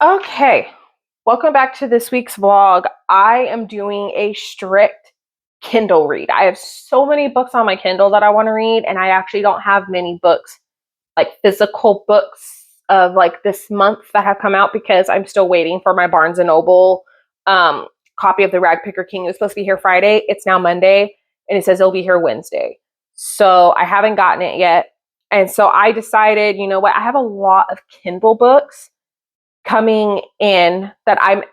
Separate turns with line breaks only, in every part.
Okay, welcome back to this week's vlog. I am doing a strict Kindle read. I have so many books on my Kindle that I want to read, and I actually don't have many books, like physical books of like this month that have come out because I'm still waiting for my Barnes& and Noble copy of The Rag Picker King. It was supposed to be here Friday. It's now Monday, and it says it'll be here Wednesday. So I haven't gotten it yet. And so I decided, you know what, I have a lot of Kindle books coming in that I'm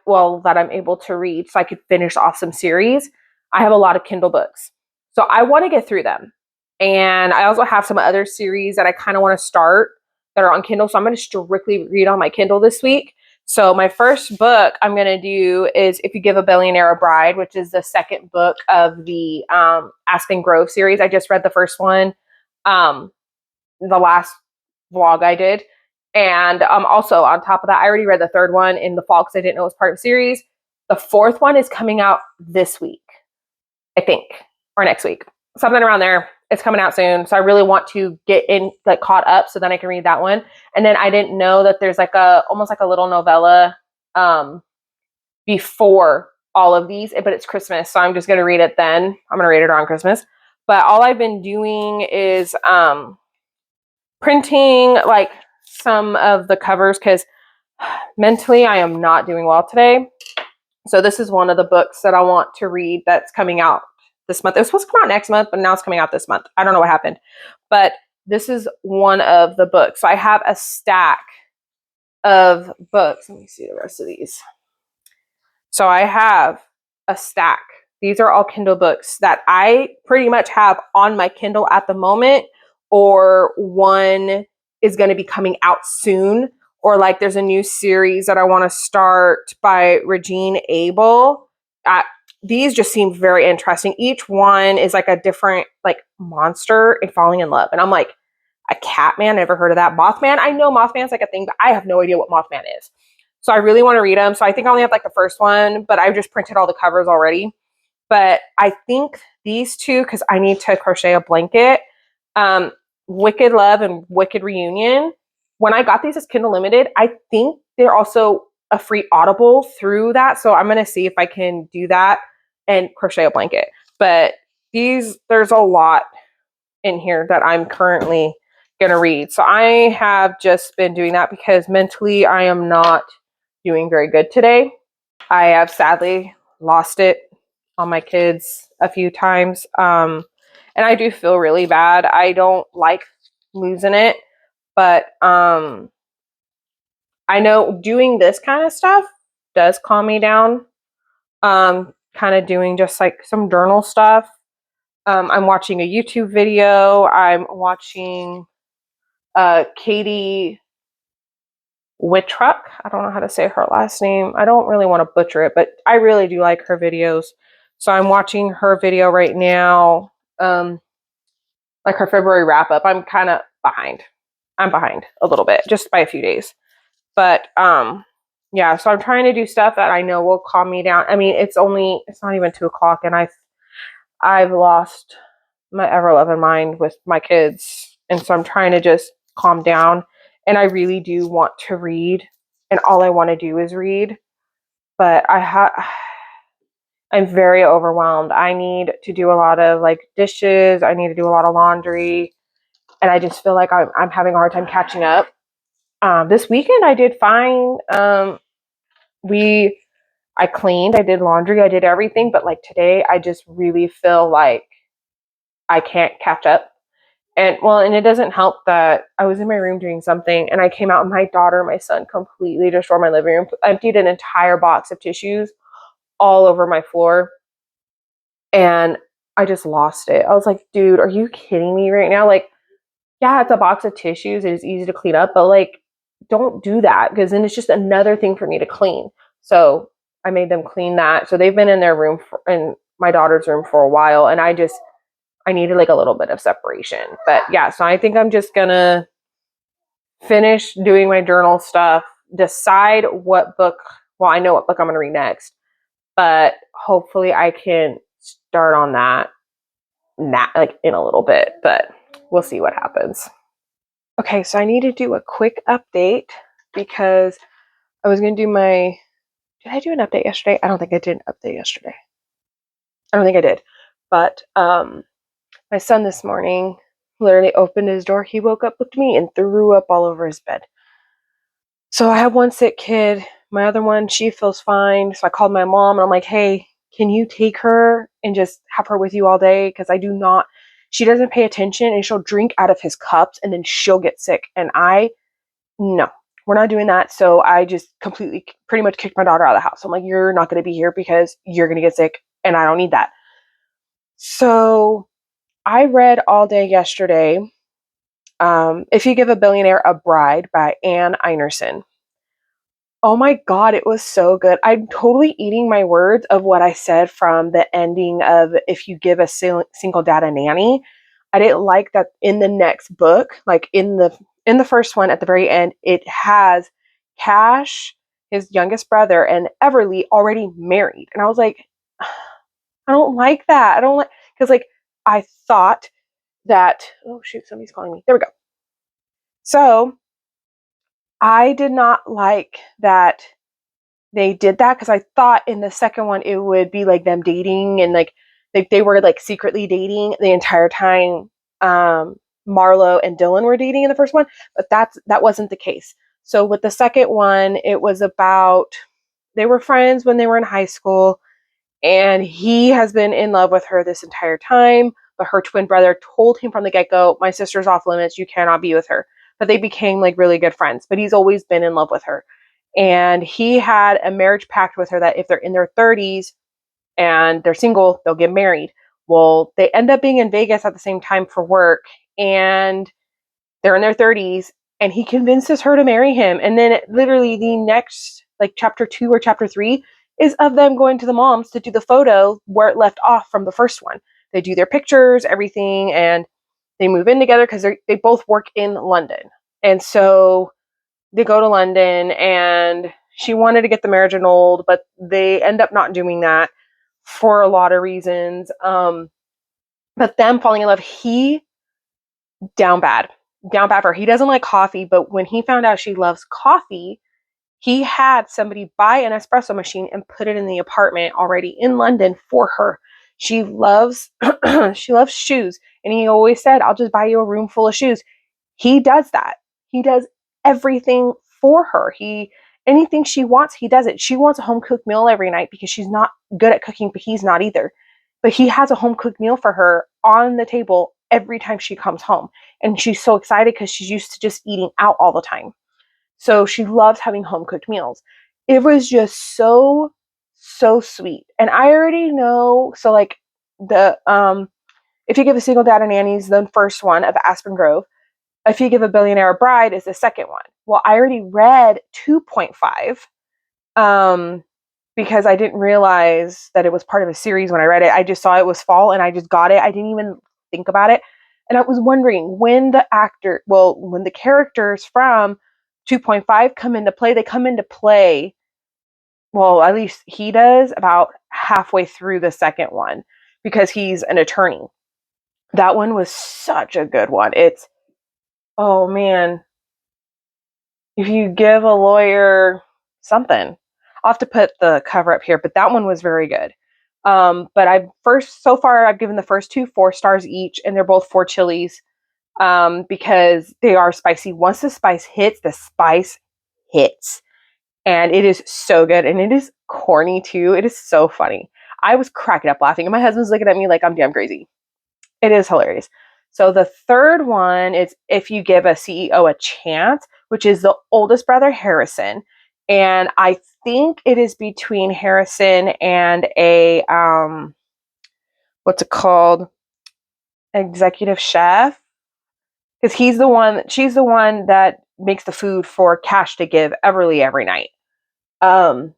able to read so I could finish off some series. I have a lot of Kindle books. So I want to get through them. And I also have some other series that I kind of want to start that are on Kindle. So I'm going to strictly read on my Kindle this week. So my first book I'm going to do is If You Give a Billionaire a Bride, which is the second book of the Aspen Grove series. I just read the first one, the last vlog I did. And also on top of that, I already read the third one in the fall because I didn't know it was part of the series. The fourth one is coming out this week, I think, or next week. Something around there. It's coming out soon. So I really want to get in, like, caught up so then I can read that one. And then I didn't know that there's like almost like a little novella before all of these, but it's Christmas. So I'm just going to read it then. I'm going to read it around Christmas. But all I've been doing is printing like some of the covers because mentally I am not doing well today. So this is one of the books that I want to read that's coming out this month. It was supposed to come out next month, but now it's coming out this month. I don't know what happened, but this is one of the books. So I have a stack of books. Let me see the rest of these. So I have a stack. These are all Kindle books that I pretty much have on my Kindle at the moment, or one is going to be coming out soon, or like there's a new series that I want to start by Regine Abel. These just seem very interesting. Each one is like a different like monster and falling in love. And I'm like, a cat man, never heard of that. Mothman, I know Mothman's like a thing, but I have no idea what Mothman is. So I really want to read them. So I think I only have like the first one, but I've just printed all the covers already. But I think these two, because I need to crochet a blanket, Wicked Love and Wicked Reunion. When I got these as Kindle Limited, I think they're also a free Audible through that. So I'm going to see if I can do that and crochet a blanket. But there's a lot in here that I'm currently going to read. So I have just been doing that because mentally I am not doing very good today. I have sadly lost it on my kids a few times. And I do feel really bad. I don't like losing it, but I know doing this kind of stuff does calm me down. Kind of doing just like some journal stuff. I'm watching a YouTube video. I'm watching Katie Wittruck. I don't know how to say her last name. I don't really want to butcher it, but I really do like her videos. So I'm watching her video right now, like her February wrap up. I'm kind of behind. I'm behind a little bit, just by a few days. But yeah, so I'm trying to do stuff that I know will calm me down. I mean, it's not even 2:00, and I've lost my ever loving mind with my kids, and so I'm trying to just calm down. And I really do want to read, and all I want to do is read. But I'm very overwhelmed. I need to do a lot of like dishes. I need to do a lot of laundry, and I just feel like I'm having a hard time catching up. This weekend I did fine. I cleaned, I did laundry, I did everything, but like today I just really feel like I can't catch up. And it doesn't help that I was in my room doing something and I came out and my daughter and my son completely destroyed my living room. I emptied an entire box of tissues all over my floor and I just lost it. I was like, dude, are you kidding me right now? Like, yeah, it's a box of tissues. It is easy to clean up, but like, don't do that because then it's just another thing for me to clean. So I made them clean that. So they've been in their room, in my daughter's room, for a while, and I needed like a little bit of separation. But yeah, so I think I'm just gonna finish doing my journal stuff, decide what book. Well, I know what book I'm gonna read next, but hopefully I can start on that like in a little bit. But we'll see what happens. Okay, so I need to do a quick update because I was going to do my, did I do an update yesterday? I don't think I did an update yesterday. I don't think I did. But my son this morning literally opened his door. He woke up, looked at me, and threw up all over his bed. So I have one sick kid. My other one, she feels fine. So I called my mom and I'm like, hey, can you take her and just have her with you all day? Because she doesn't pay attention and she'll drink out of his cups and then she'll get sick. And no, we're not doing that. So I just completely, pretty much kicked my daughter out of the house. I'm like, you're not going to be here because you're going to get sick and I don't need that. So I read all day yesterday. If You Give a Billionaire a Bride by Anne Einerson. Oh my God, it was so good. I'm totally eating my words of what I said from the ending of If You Give a Single Dad a Nanny. I didn't like that in the next book, like in the first one at the very end, it has Cash, his youngest brother, and Everly already married. And I was like, I don't like that. I don't like, because like I thought that, oh shoot, somebody's calling me. There we go. So I did not like that they did that because I thought in the second one it would be like them dating and like they were like secretly dating the entire time. Marlo and Dylan were dating in the first one, but that wasn't the case. So with the second one, it was about they were friends when they were in high school, and he has been in love with her this entire time. But her twin brother told him from the get-go, my sister's off limits, you cannot be with her. But they became like really good friends. But he's always been in love with her. And he had a marriage pact with her that if they're in their 30s and they're single, they'll get married. Well, they end up being in Vegas at the same time for work, and they're in their 30s, and he convinces her to marry him. And then literally the next, like chapter 2 or chapter 3, is of them going to the mom's to do the photo where it left off from the first one. They do their pictures, everything, and they move in together because they both work in London. And so they go to London, and she wanted to get the marriage annulled, but they end up not doing that for a lot of reasons. But them falling in love, he down bad for her. He doesn't like coffee, but when he found out she loves coffee, he had somebody buy an espresso machine and put it in the apartment already in London for her. She loves she loves shoes, and he always said, I'll just buy you a room full of shoes. He does that. He does everything for her. Anything she wants, he does it. She wants a home cooked meal every night because she's not good at cooking, but he's not either. But he has a home cooked meal for her on the table every time she comes home. And she's so excited because she's used to just eating out all the time. So she loves having home cooked meals. It was just so, so sweet. And I already know, so like If You Give a Single Dad a Nanny's the first one of Aspen Grove. If You Give a Billionaire a Bride is the second one. Well, I already read 2.5 because I didn't realize that it was part of a series when I read it. I just saw it was fall and I just got it. I didn't even think about it. And I was wondering when the characters from 2.5 come into play, they come into play, well, at least he does, about halfway through the second one because he's an attorney. That one was such a good one. Oh man, if you give a lawyer something, I'll have to put the cover up here, but that one was very good. But so far I've given the first two 4 stars each, and they're both 4 chilies because they are spicy. Once the spice hits, and it is so good, and it is corny too. It is so funny. I was cracking up laughing, and my husband's looking at me like I'm damn crazy. It is hilarious. So the third one is If You Give a CEO a Chance, which is the oldest brother, Harrison. And I think it is between Harrison and a, what's it called? Executive chef. Because she's the one that makes the food for Cash to give Everly every night. I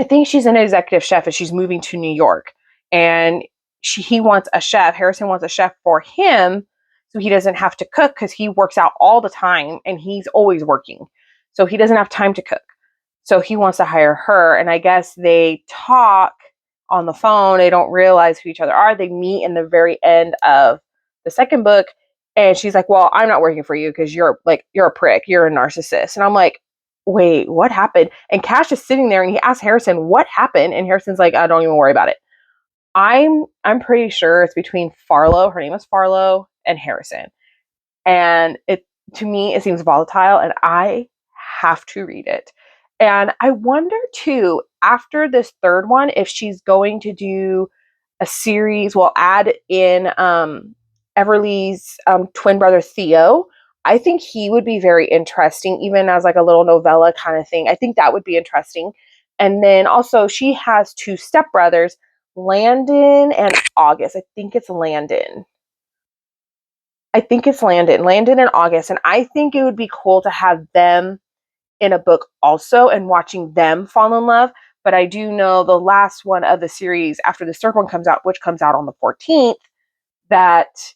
think she's an executive chef and she's moving to New York. And he wants a chef. Harrison wants a chef for him so he doesn't have to cook because he works out all the time and he's always working. So he doesn't have time to cook. So he wants to hire her. And I guess they talk on the phone. They don't realize who each other are. They meet in the very end of the second book. And she's like, well, I'm not working for you because you're a prick. You're a narcissist. And I'm like, wait, what happened? And Cash is sitting there and he asks Harrison, what happened? And Harrison's like, I don't even worry about it. I'm pretty sure it's between Farlow, her name is Farlow, and Harrison. And it, to me, it seems volatile and I have to read it. And I wonder too, after this third one, if she's going to do a series, we'll add in Everly's twin brother Theo. I think he would be very interesting, even as like a little novella kind of thing. I think that would be interesting. And then also she has two stepbrothers, Landon and August. I think it's Landon. Landon and August. And I think it would be cool to have them in a book also and watching them fall in love. But I do know the last one of the series after this third one comes out, which comes out on the 14th, that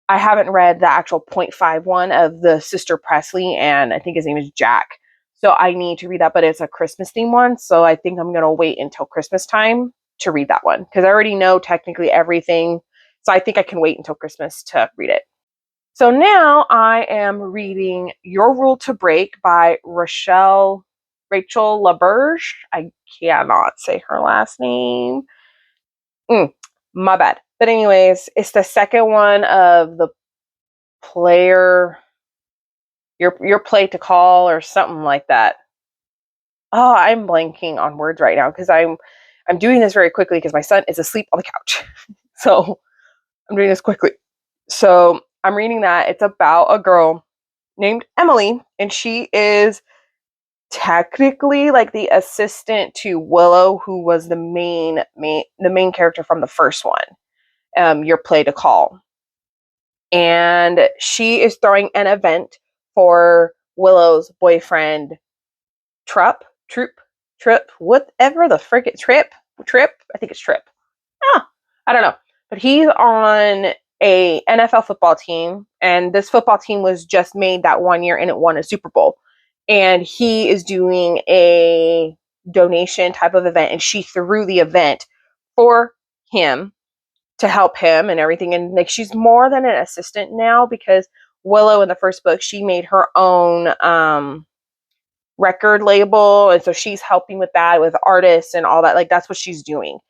I haven't read the actual 0.5 of the sister Presley, and I think his name is Jack. So I need to read that, but it's a Christmas theme one. So I think I'm going to wait until Christmas time to read that one because I already know technically everything. So I think I can wait until Christmas to read it. So now I am reading Your Rule to Break by Rachel LaBerge. I cannot say her last name. My bad. But anyways, it's the second one of the player, your play to call or something like that. Oh, I'm blanking on words right now because I'm doing this very quickly because my son is asleep on the couch. So I'm doing this quickly. So I'm reading that. It's about a girl named Emily, and she is technically like the assistant to Willow, who was the main character from the first one, Your Play to Call. And she is throwing an event for Willow's boyfriend, Trip, whatever the frick it, Trip, I think it's Trip. I don't know. But he's on a NFL football team, and this football team was just made that one year and it won a Super Bowl. And he is doing a donation type of event, and she threw the event for him to help him and everything. And like she's more than an assistant now because Willow in the first book, she made her own record label, and so she's helping with that with artists and all that. Like that's what she's doing.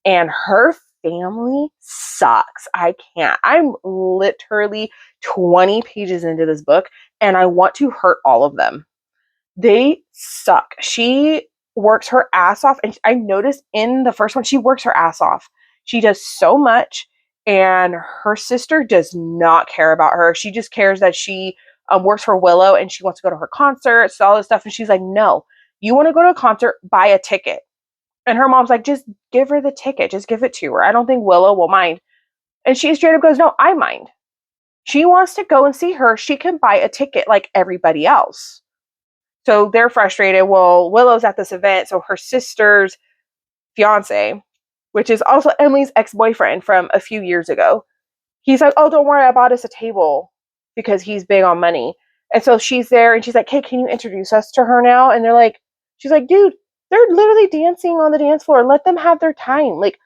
And her family sucks. I can't. I'm literally 20 pages into this book and I want to hurt all of them. They suck. She works her ass off, and I noticed in the first one she works her ass off. She does so much, and her sister does not care about her. She just cares that she works for Willow and she wants to go to her concerts, all this stuff. And she's like, no, you want to go to a concert, buy a ticket. And her mom's like, just give her the ticket. Just give it to her. I don't think Willow will mind. And she straight up goes, no, I mind. She wants to go and see her. She can buy a ticket like everybody else. So they're frustrated. Well, Willow's at this event. So her sister's fiance, which is also Emily's ex-boyfriend from a few years ago, he's like, oh, don't worry, I bought us a table because he's big on money. And so she's there and she's like, hey, can you introduce us to her now? And she's like, dude, they're literally dancing on the dance floor. Let them have their time. Like,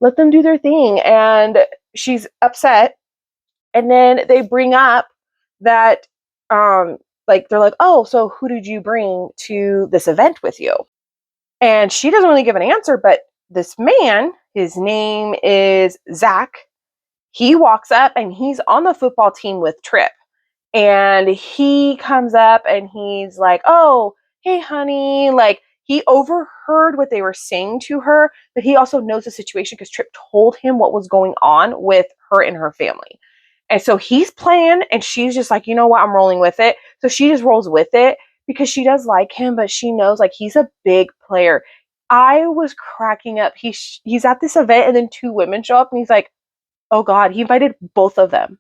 let them do their thing. And she's upset. And then they bring up that, they're like, oh, so who did you bring to this event with you? And she doesn't really give an answer, but this man, his name is Zach, he walks up and he's on the football team with Trip. And he comes up and he's like, oh, hey, honey. Like, he overheard what they were saying to her, but he also knows the situation because Trip told him what was going on with her and her family. And so he's playing and she's just like, you know what? I'm rolling with it. So she just rolls with it because she does like him, but she knows like he's a big player. I was cracking up. He's at this event and then two women show up and he's like, oh God, he invited both of them.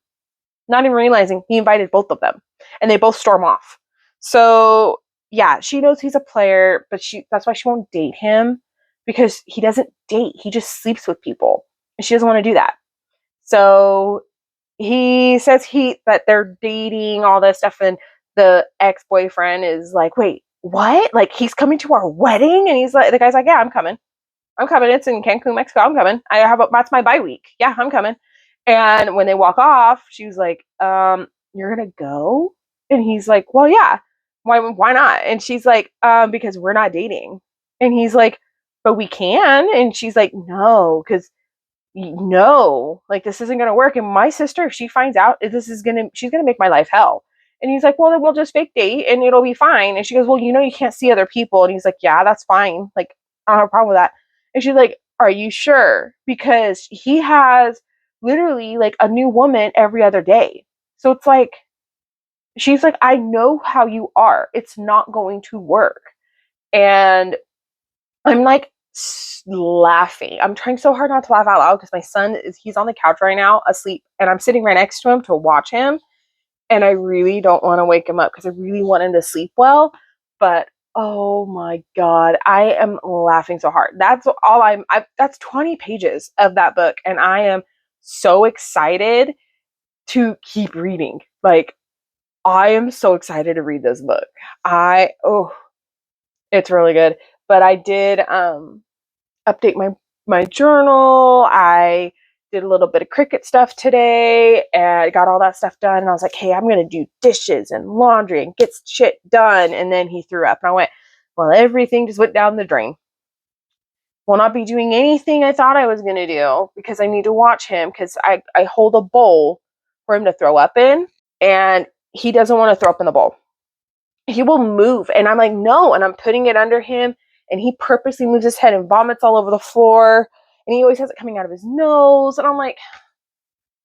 Not even realizing he invited both of them and they both storm off. So yeah, she knows he's a player, but that's why she won't date him because he doesn't date. He just sleeps with people and she doesn't want to do that. So he says that they're dating, all this stuff, and the ex-boyfriend is like, wait, what? Like, he's coming to our wedding? And he's like, the guy's like, yeah, I'm coming. It's in Cancun, Mexico. I'm coming. That's my bye week. Yeah, I'm coming. And when they walk off, she was like, you're gonna go? And he's like, well, yeah. why not? And she's like, because we're not dating. And he's like, but we can. And she's like, no, because no, like this isn't gonna work. And my sister, if she finds out, she's gonna make my life hell. And he's like, well, then we'll just fake date and it'll be fine. And she goes, well, you can't see other people. And he's like, yeah, that's fine. Like, I don't have a problem with that. And she's like, are you sure? Because he has literally like a new woman every other day. So it's like, she's like, I know how you are. It's not going to work. And I'm like laughing. I'm trying so hard not to laugh out loud because my son he's on the couch right now asleep and I'm sitting right next to him to watch him. And I really don't want to wake him up because I really want him to sleep well. But oh my God, I am laughing so hard. That's all that's 20 pages of that book. And I am so excited to keep reading. Like, I am so excited to read this book. It's really good. But I did update my journal. I did a little bit of Cricut stuff today and got all that stuff done. And I was like, hey, I'm going to do dishes and laundry and get shit done. And then he threw up and I went, well, everything just went down the drain. Will not be doing anything I thought I was going to do because I need to watch him because I hold a bowl for him to throw up in and he doesn't want to throw up in the bowl. He will move and I'm like, no. And I'm putting it under him and he purposely moves his head and vomits all over the floor. And he always has it coming out of his nose. And I'm like,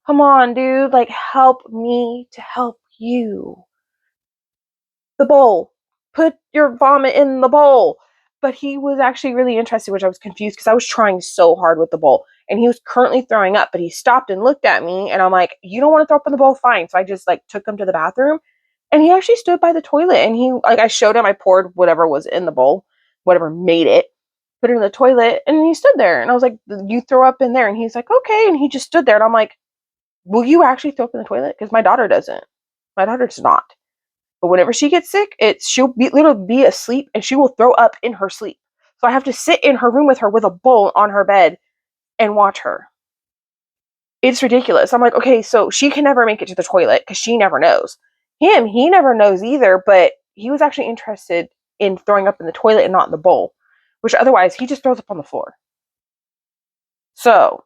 come on, dude, like help me to help you. The bowl. Put your vomit in the bowl. But he was actually really interested, which I was confused because I was trying so hard with the bowl. And he was currently throwing up, but he stopped and looked at me and I'm like, you don't want to throw up in the bowl? Fine. So I just like took him to the bathroom. And he actually stood by the toilet and I showed him, I poured whatever was in the bowl, whatever made it, put it in the toilet, and he stood there. And I was like, you throw up in there? And he's like, okay. And he just stood there. And I'm like, will you actually throw up in the toilet? Because my daughter doesn't. My daughter does not. But whenever she gets sick, she'll literally be asleep and she will throw up in her sleep. So I have to sit in her room with her with a bowl on her bed and watch her. It's ridiculous. I'm like, okay, so she can never make it to the toilet because she never knows. He never knows either, but he was actually interested in throwing up in the toilet and not in the bowl, which otherwise he just throws up on the floor. So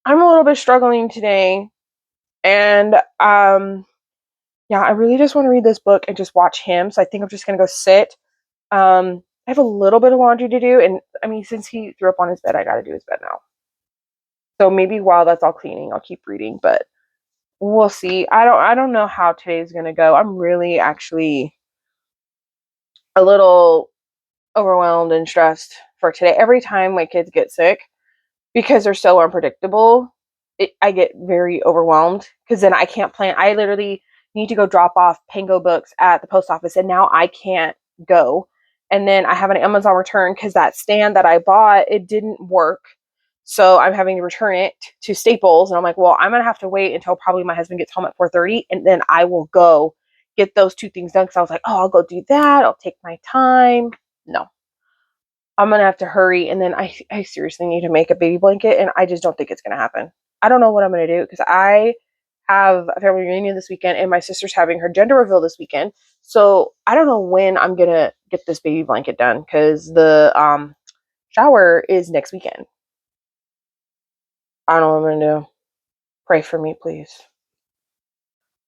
I'm a little bit struggling today. And yeah, I really just want to read this book and just watch him. So I think I'm just going to go sit. I have a little bit of laundry to do. And I mean, since he threw up on his bed, I got to do his bed now. So maybe while that's all cleaning, I'll keep reading, but we'll see. I don't know how today's going to go. I'm really actually a little overwhelmed and stressed for today. Every time my kids get sick, because they're so unpredictable, I get very overwhelmed because then I can't plan. I literally need to go drop off pngobooks at the post office and now I can't go. And then I have an Amazon return because that stand that I bought, it didn't work. So I'm having to return it to Staples. And I'm like, well, I'm going to have to wait until probably my husband gets home at 4:30 and then I will go get those two things done. Because I was like, oh, I'll go do that. I'll take my time. No, I'm going to have to hurry. And then I seriously need to make a baby blanket. And I just don't think it's going to happen. I don't know what I'm going to do because I have a family reunion this weekend and my sister's having her gender reveal this weekend. So I don't know when I'm going to get this baby blanket done because the shower is next weekend. I don't know what I'm going to do. Pray for me, please.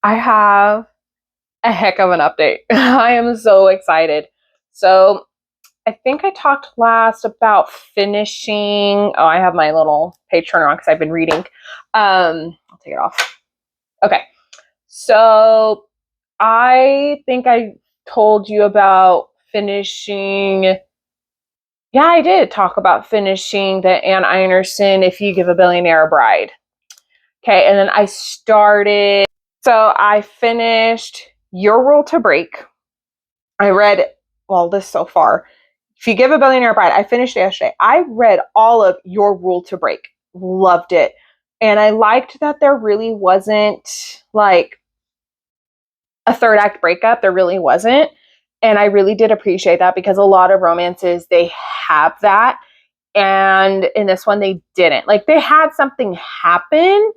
I have a heck of an update. I am so excited. So I think I talked last about finishing. Oh, I have my little page turner on because I've been reading. I'll take it off. Okay. So I think I told you about finishing. Yeah, I did talk about finishing the Ann Einerson If You Give a Billionaire a Bride. Okay. And then I started. So I finished Your Rule to Break. I read, well, this so far. If You Give a Billionaire a Bride, I finished it yesterday. I read all of Your Rule to Break. Loved it. And I liked that there really wasn't like a third act breakup. There really wasn't. And I really did appreciate that because a lot of romances, they have that. And in this one, they didn't. Like they had something happen,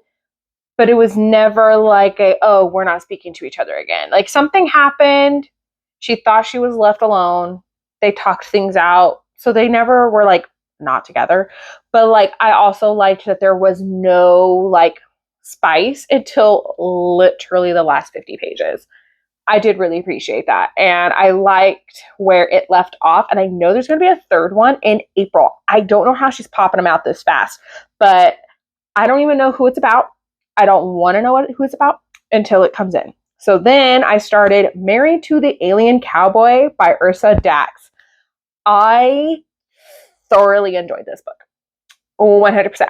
but it was never like oh, we're not speaking to each other again. Like something happened She thought she was left alone. They talked things out. So they never were like not together. But like I also liked that there was no like spice until literally the last 50 pages. I did really appreciate that. And I liked where it left off. And I know there's going to be a third one in April. I don't know how she's popping them out this fast, but I don't even know who it's about. I don't want to know who it's about until it comes in. So then I started Married to the Alien Cowboy by Ursa Dax. I thoroughly enjoyed this book. 100%.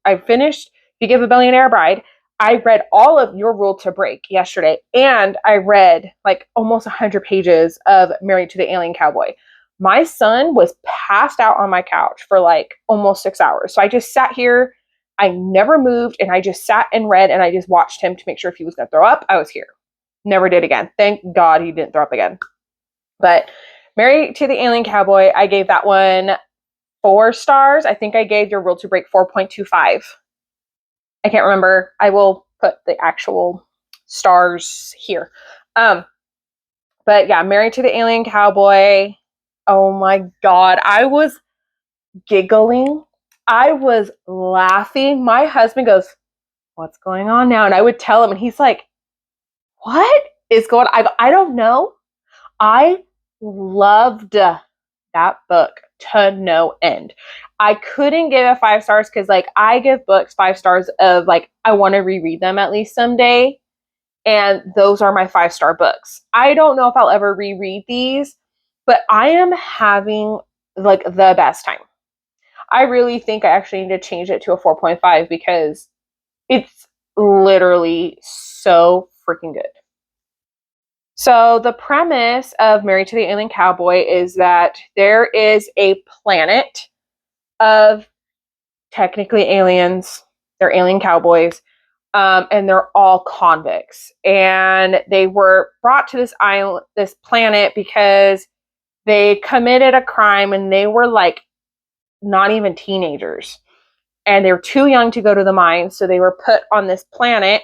I finished You Give a Billionaire a Bride. I read all of Your Rule to Break yesterday, and I read like almost 100 pages of Married to the Alien Cowboy. My son was passed out on my couch for like almost 6 hours. So I just sat here. I never moved, and I just sat and read, and I just watched him to make sure if he was going to throw up, I was here. Never did again. Thank God he didn't throw up again. But Married to the Alien Cowboy, I gave that one 4 stars. I think I gave Your Rule to Break 4.25. I can't remember. I will put the actual stars here. But yeah, Married to the Alien Cowboy. Oh my God. I was giggling. I was laughing. My husband goes, "What's going on now?" And I would tell him, and he's like, "What is going on?" I don't know. I loved that book to no end. I couldn't give it 5 stars because like I give books 5 stars of like I want to reread them at least someday. And those are my 5-star books. I don't know if I'll ever reread these, but I am having like the best time. I really think I actually need to change it to a 4.5 because it's literally so freaking good. So the premise of Married to the Alien Cowboy is that there is a planet of technically aliens. They're alien cowboys, and they're all convicts. And they were brought to this island, this planet, because they committed a crime, and they were like not even teenagers, and they were too young to go to the mines. So they were put on this planet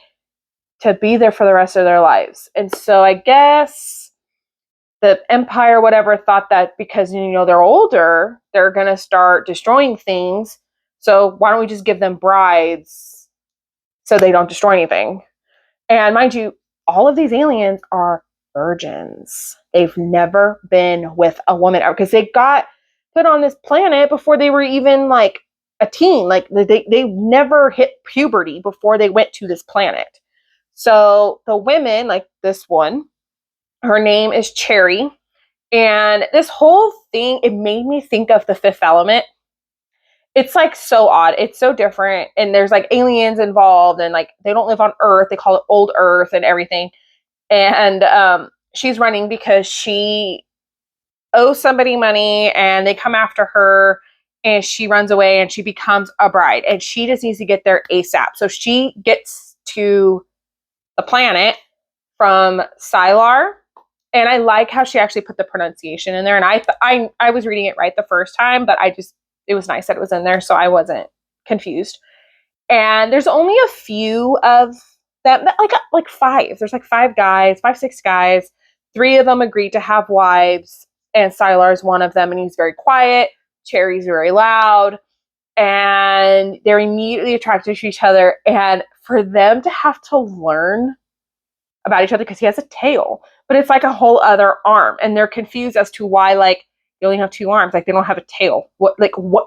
to be there for the rest of their lives. And so I guess the Empire, whatever, thought that because, you know, they're older, they're going to start destroying things. So why don't we just give them brides so they don't destroy anything? And mind you, all of these aliens are virgins. They've never been with a woman because they got put on this planet before they were even like a teen. Like they never hit puberty before they went to this planet. So the women, like this one, her name is Cherry. And this whole thing, it made me think of The Fifth Element. It's like so odd. It's so different. And there's like aliens involved, and like they don't live on Earth. They call it Old Earth and everything. And she's running because she owes somebody money, and they come after her, and she runs away, and she becomes a bride. And she just needs to get there ASAP. So she gets to the planet from Sylar. And I like how she actually put the pronunciation in there. And I was reading it right the first time, but it was nice that it was in there, so I wasn't confused. And there's only a few of them, like 5. There's like 5 guys, 5, 6 guys. 3 of them agreed to have wives, and Sylar's one of them, and he's very quiet. Cherry's very loud, and they're immediately attracted to each other. And for them to have to learn about each other, because he has a tail, but it's like a whole other arm, and they're confused as to why like they only have 2 arms, like they don't have a tail. What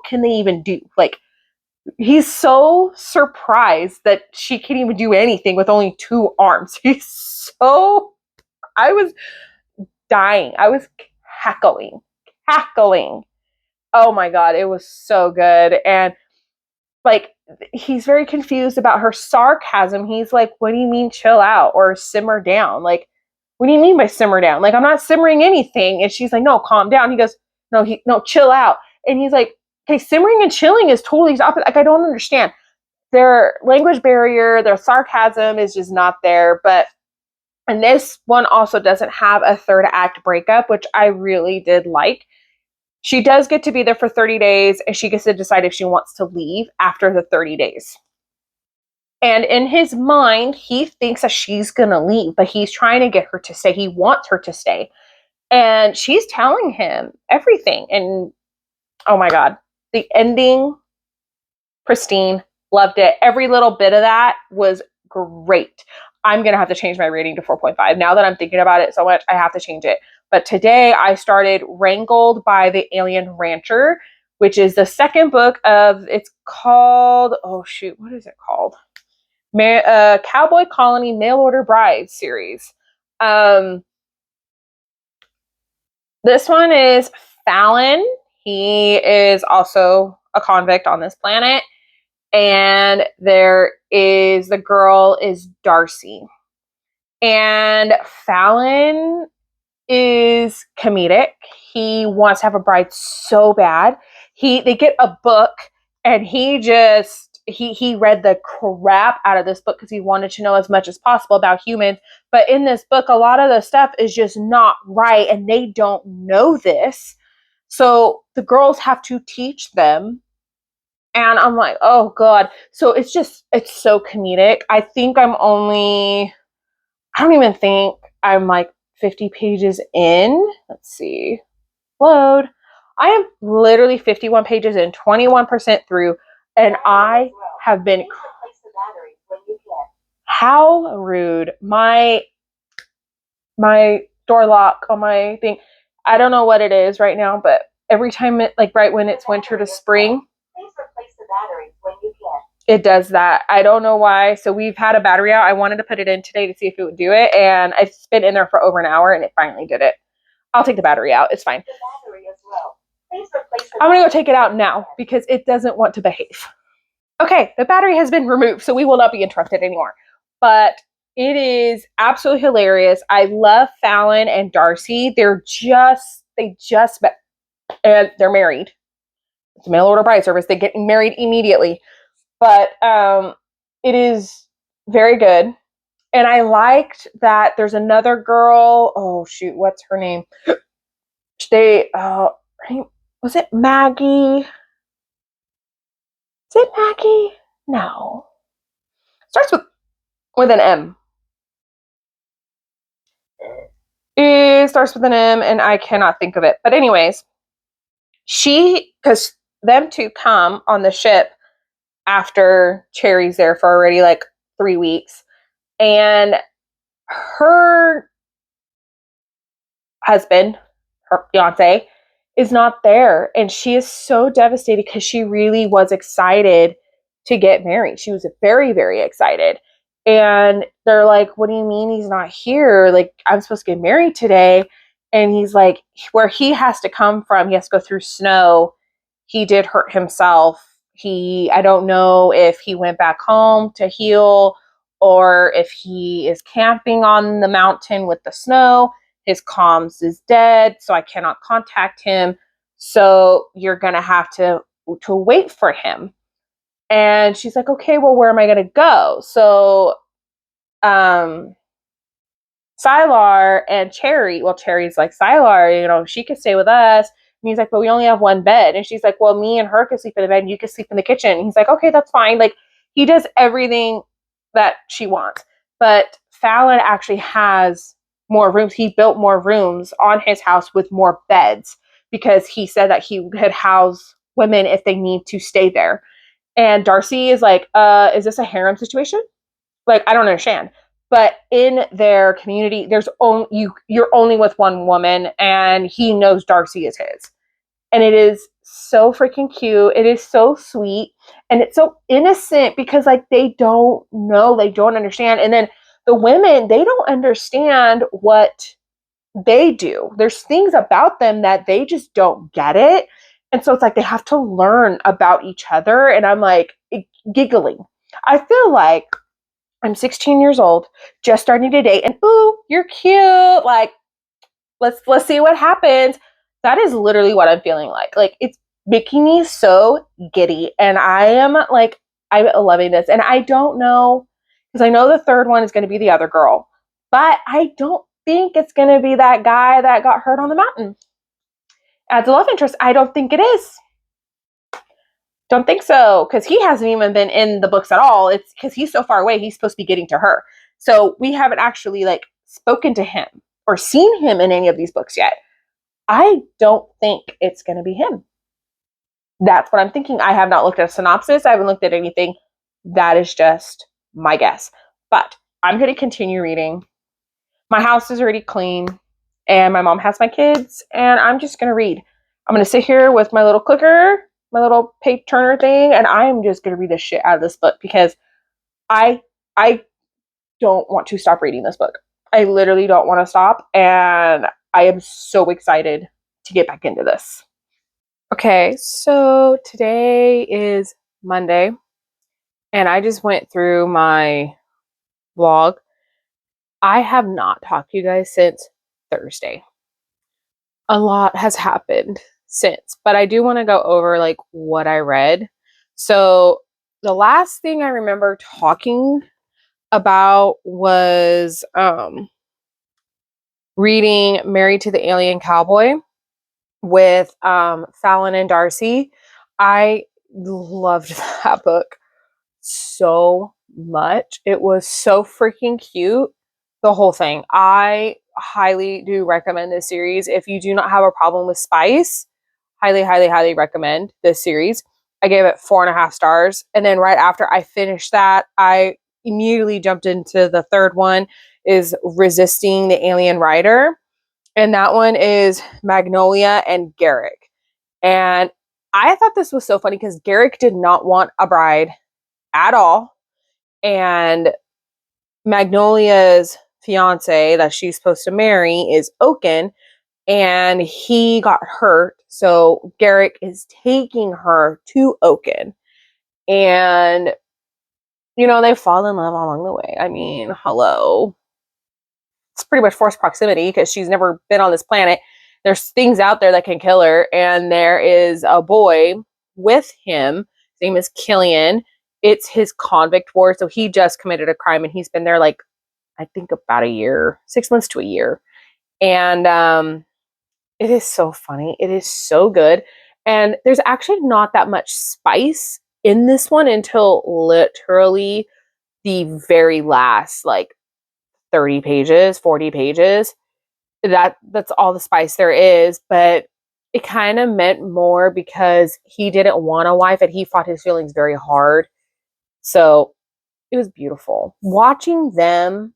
can they even do? Like he's so surprised that she can't even do anything with only 2 arms. I was dying. I was cackling. Oh my God, it was so good. And like he's very confused about her sarcasm. He's like, "What do you mean chill out or simmer down? Like, what do you mean by simmer down? Like, I'm not simmering anything." And she's like, "No, calm down." He goes, no, chill out." And he's like, "Okay, simmering and chilling is totally opposite. Like, I don't understand." Their language barrier, their sarcasm is just not there. And this one also doesn't have a third act breakup, which I really did like. She does get to be there for 30 days, and she gets to decide if she wants to leave after the 30 days. And in his mind, he thinks that she's going to leave, but he's trying to get her to stay. He wants her to stay. And she's telling him everything. And oh my God, the ending, pristine, loved it. Every little bit of that was great. I'm going to have to change my rating to 4.5. Now that I'm thinking about it so much, I have to change it. But today I started Wrangled by the Alien Rancher, which is the second book of, it's called, oh shoot, what is it called? Cowboy Colony Mail Order Brides series. This one is Fallon. He is also a convict on this planet. And the girl is Darcy. And Fallon is comedic. He wants to have a bride so bad. They get a book and he read the crap out of this book because he wanted to know as much as possible about humans. But in this book, a lot of the stuff is just not right and they don't know this. So the girls have to teach them. And I'm like, oh God. So it's so comedic. I don't even think I'm like 50 pages in. Let's see. Load. I am literally 51 pages in, 21% through, and I have been. How rude. My door lock on my thing. I don't know what it is right now, but every time right when it's winter to spring, it does that. I don't know why. So we've had a battery out. I wanted to put it in today to see if it would do it. And it's been in there for over an hour and it finally did it. I'll take the battery out. It's fine. I'm going to go take it out now because it doesn't want to behave. Okay, the battery has been removed, so we will not be interrupted anymore. But it is absolutely hilarious. I love Fallon and Darcy. They just met, and they're married. It's a mail order bride service. They get married immediately. But it is very good. And I liked that there's another girl. Oh, shoot. What's her name? Was it Maggie? Is it Maggie? No. Starts with an M. It starts with an M, and I cannot think of it. But anyways, because them two come on the ship after Cherry's there for already like 3 weeks. And her husband, her fiance, is not there. And she is so devastated because she really was excited to get married. She was very, very excited. And they're like, what do you mean he's not here? Like, I'm supposed to get married today. And he's like, where he has to come from, he has to go through snow. He did hurt himself. I don't know if he went back home to heal or if he is camping on the mountain with the snow. His comms is dead, so I cannot contact him. So you're going to have to wait for him. And she's like, okay, well, where am I going to go? So Sylar and Cherry, well, Cherry's like, Sylar, she could stay with us. And he's like, but we only have one bed. And she's like, well, me and her could sleep in the bed and you could sleep in the kitchen. And he's like, okay, that's fine. Like, he does everything that she wants. But Fallon actually has more rooms. He built more rooms on his house with more beds because he said that he could house women if they need to stay there. And Darcy is like, is this a harem situation? Like, I don't understand. But in their community, you're only with one woman, and he knows Darcy is his. And it is so freaking cute. It is so sweet. And it's so innocent because, like, they don't know. They don't understand. And then the women, they don't understand what they do. There's things about them that they just don't get it. And so it's like they have to learn about each other. And I'm like giggling. I feel like I'm 16 years old, just starting to date, and ooh, you're cute. Like, let's see what happens. That is literally what I'm feeling like. Like, it's making me so giddy, and I'm loving this. And I don't know, because I know the third one is going to be the other girl, but I don't think it's going to be that guy that got hurt on the mountain. As a love interest, I don't think it is. Don't think so, because he hasn't even been in the books at all. It's because he's so far away. He's supposed to be getting to her. So we haven't actually like spoken to him or seen him in any of these books yet. I don't think it's going to be him. That's what I'm thinking. I have not looked at a synopsis. I haven't looked at anything. That is just my guess. But I'm going to continue reading. My house is already clean, and my mom has my kids, and I'm just going to read. I'm going to sit here with my little clicker, my little page turner thing, and I'm just going to read the shit out of this book because I I don't want to stop reading this book. I literally don't want to stop, and I am so excited to get back into this. Okay, so today is Monday, and I just went through my vlog. I have not talked to you guys since Thursday. A lot has happened since, but I do want to go over like what I read. So the last thing I remember talking about was reading Married to the Alien Cowboy with Fallon and Darcy. I loved that book so much. It was so freaking cute. The whole thing. I highly do recommend this series. If you do not have a problem with spice, highly, highly, highly recommend this series. I gave it 4.5 stars. And then right after I finished that, I immediately jumped into the third one, is Resisting the Alien Rider. And that one is Magnolia and Garrick. And I thought this was so funny because Garrick did not want a bride at all. And Magnolia's fiance that she's supposed to marry is Oaken, and he got hurt. So Garrick is taking her to Oaken. And, you know, they fall in love along the way. I mean, hello. It's pretty much forced proximity because she's never been on this planet. There's things out there that can kill her. And there is a boy with him. His name is Killian. It's his convict ward. So he just committed a crime and he's been there like, I think about a year, 6 months to a year. And it is so funny. It is so good. And there's actually not that much spice in this one until literally the very last, like 30 pages, 40 pages. That's all the spice there is. But it kind of meant more because he didn't want a wife and he fought his feelings very hard. So it was beautiful. Watching them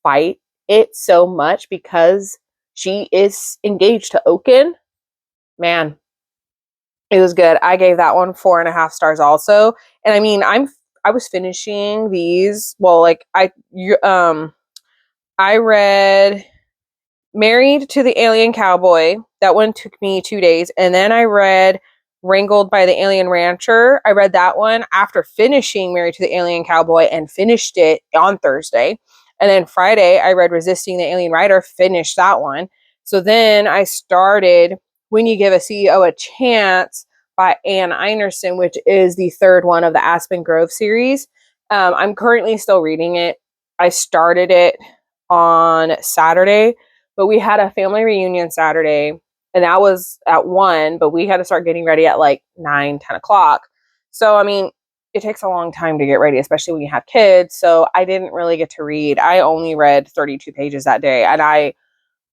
fight it so much because she is engaged to Oaken. Man, it was good. I gave that one 4.5 stars also. And I mean, I was finishing these. Well, like I read Married to the Alien Cowboy. That one took me 2 days. And then I read Wrangled by the Alien Rancher. I read that one after finishing Married to the Alien Cowboy and finished it on Thursday. And then Friday, I read Resisting the Alien Rider, finished that one. So then I started When You Give a CEO a Chance by Anne Einerson, which is the third one of the Aspen Grove series. I'm currently still reading it. I started it on Saturday, but we had a family reunion Saturday, and that was at 1, but we had to start getting ready at like 9, 10 o'clock. So, I mean, it takes a long time to get ready, especially when you have kids. So I didn't really get to read. I only read 32 pages that day. And I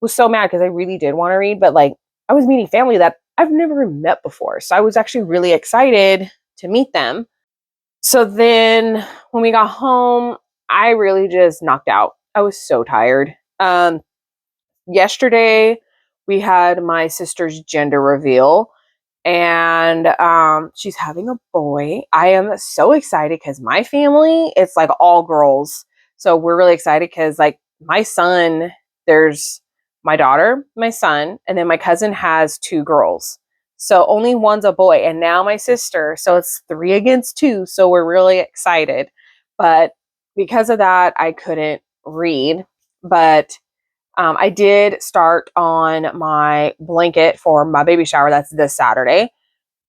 was so mad because I really did want to read, but like I was meeting family that I've never met before. So I was actually really excited to meet them. So then when we got home, I really just knocked out. I was so tired. Yesterday we had my sister's gender reveal, and she's having a boy. I am so excited because my family, it's like all girls. So we're really excited because like my son, there's my daughter, my son, and then my cousin has 2 girls. So only one's a boy, and now my sister. So it's 3 against 2. So we're really excited. But because of that, I couldn't read. But I did start on my blanket for my baby shower. That's this Saturday.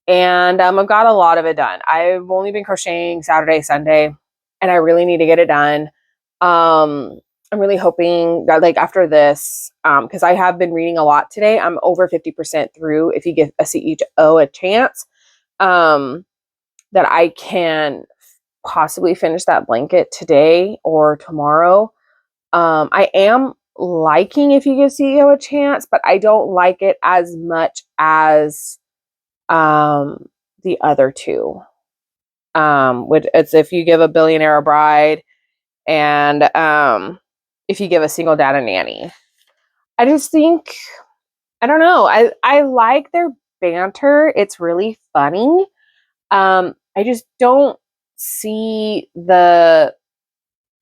And I've got a lot of it done. I've only been crocheting Saturday, Sunday, and I really need to get it done. I'm really hoping that like after this, because I have been reading a lot today. I'm over 50% through if you give a CEO a chance. that I can possibly finish that blanket today or tomorrow. I am liking If You Give CEO a Chance, but I don't like it as much as the other two. Which it's If You Give a Billionaire a Bride and If You Give a Single Dad a Nanny. I just think, I don't know. I like their banter. It's really funny. I just don't see the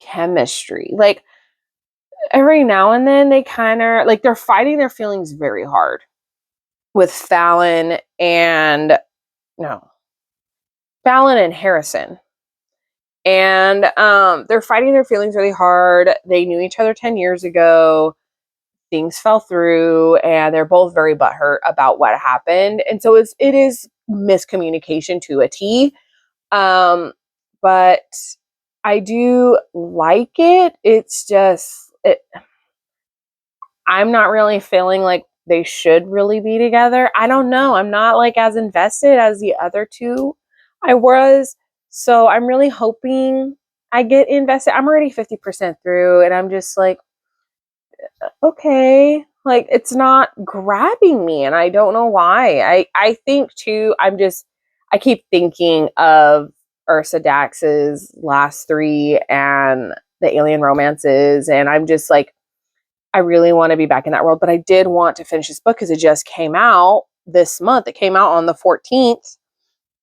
chemistry. Like every now and then they kind of like they're fighting their feelings very hard with Fallon and Harrison. And they're fighting their feelings really hard. They knew each other 10 years ago. Things fell through and they're both very butthurt about what happened. And so it is miscommunication to a T. But I do like it. It's just I'm not really feeling like they should really be together. I don't know. I'm not like as invested as the other two I was. So I'm really hoping I get invested. I'm already 50% through and I'm just like, okay, like it's not grabbing me and I don't know why. I think too, I keep thinking of Ursa Dax's last three and the alien romances and I'm just like, I really want to be back in that world, but I did want to finish this book because it just came out this month. It came out on the 14th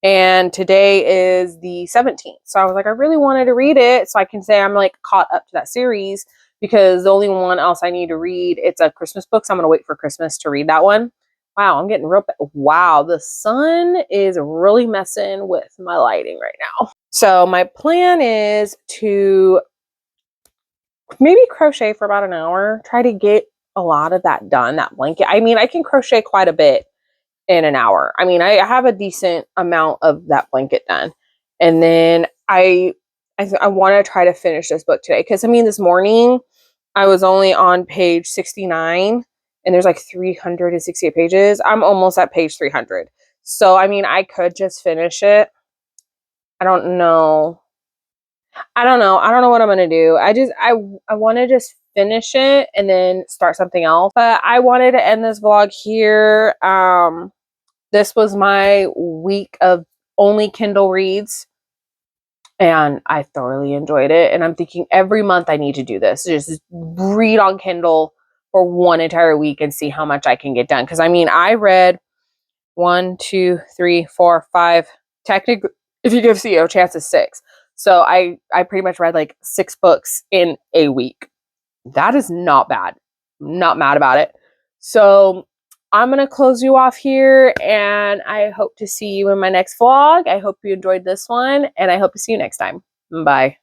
and today is the 17th. So I was like, I really wanted to read it so I can say I'm like caught up to that series because the only one else I need to read, it's a Christmas book. So I'm going to wait for Christmas to read that one. Wow, I'm getting wow, the sun is really messing with my lighting right now. So my plan is to maybe crochet for about an hour, try to get a lot of that done, that blanket. I mean, I can crochet quite a bit in an hour. I mean, I have a decent amount of that blanket done. And then I want to try to finish this book today. Because, I mean, this morning I was only on page 69 and there's like 368 pages. I'm almost at page 300. So, I mean, I could just finish it. I don't know. I don't know what I'm going to do. I want to just finish it and then start something else. But I wanted to end this vlog here. This was my week of only Kindle reads and I thoroughly enjoyed it. And I'm thinking every month I need to do this. Just read on Kindle for one entire week and see how much I can get done. Because I mean, I read 1, 2, 3, 4, 5. Technically, if you give CEO a chance, it's 6. So I pretty much read like 6 books in a week. That is not bad. I'm not mad about it. So I'm going to close you off here and I hope to see you in my next vlog. I hope you enjoyed this one and I hope to see you next time. Bye.